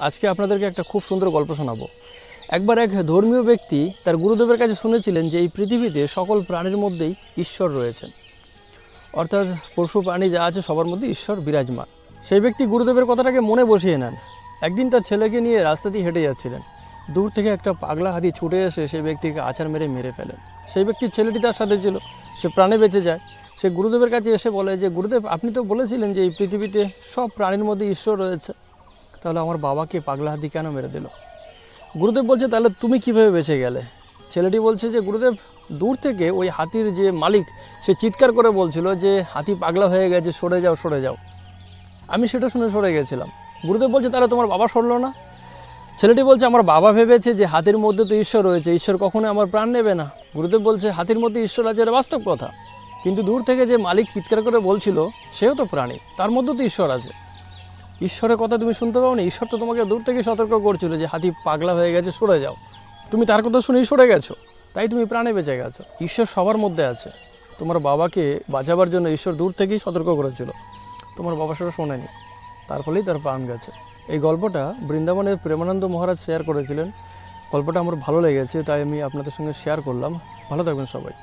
আজকে আপনাদেরকে একটা খুব সুন্দর গল্প শোনাবো। একবার এক ধর্মীয় ব্যক্তি তার গুরুদেবের কাছে শুনেছিলেন যে এই পৃথিবীতে সকল প্রাণীর মধ্যেই ঈশ্বর রয়েছেন, অর্থাৎ পশু প্রাণী যা আছে সবার মধ্যে ঈশ্বর বিরাজমান। সেই ব্যক্তি গুরুদেবের কথাটাকে মনে বসিয়ে নেন। একদিন তার ছেলেকে নিয়ে রাস্তা দিয়ে হেঁটে যাচ্ছিলেন। দূর থেকে একটা পাগলা হাতি ছুটে এসে সেই ব্যক্তিকে আছাড় মেরে ফেলেন। সেই ব্যক্তির ছেলেটি তার সাথে ছিল, সে প্রাণে বেঁচে যায়। সে গুরুদেবের কাছে এসে বলে যে গুরুদেব, আপনি তো বলেছিলেন যে এই পৃথিবীতে সব প্রাণীর মধ্যে ঈশ্বর রয়েছে, তাহলে আমার বাবাকে পাগলা হাতি কেন মেরে দিল? গুরুদেব বলছে, তাহলে তুমি কিভাবে বেঁচে গেলে? ছেলেটি বলছে যে গুরুদেব, দূর থেকে ওই হাতির যে মালিক সে চিৎকার করে বলছিল যে হাতি পাগলা হয়ে গেছে, সরে যাও সরে যাও। আমি সেটা শুনে সরে গেছিলাম। গুরুদেব বলছে, তাহলে তোমার বাবা সরলো না? ছেলেটি বলছে, আমার বাবা ভেবেছে যে হাতির মধ্যে তো ঈশ্বর রয়েছে, ঈশ্বর কখনো আমার প্রাণ নেবে না। গুরুদেব বলছে, হাতির মধ্যে ঈশ্বর আছে, এটা বাস্তব কথা, কিন্তু দূর থেকে যে মালিক চিৎকার করে বলছিল সেও তো প্রাণী, তার মধ্যে তো ঈশ্বর আছে। ঈশ্বরের কথা তুমি শুনতে পাও না? ঈশ্বর তো তোমাকে দূর থেকে সতর্ক করছিল যে হাতি পাগলা হয়ে গেছে, সরে যাও। তুমি তার কথা শুনেই সরে গেছো, তাই তুমি প্রাণে বেঁচে গেছো। ঈশ্বর সবার মধ্যে আছে। তোমার বাবাকে বাঁচাবার জন্য ঈশ্বর দূর থেকেই সতর্ক করেছিল, তোমার বাবা সেটা শোনেনি, তার ফলেই তার প্রাণ গেছে। এই গল্পটা বৃন্দাবনের প্রেমানন্দ মহারাজ শেয়ার করেছিলেন। গল্পটা আমার ভালো লেগেছে, তাই আমি আপনাদের সঙ্গে শেয়ার করলাম। ভালো থাকবেন সবাই।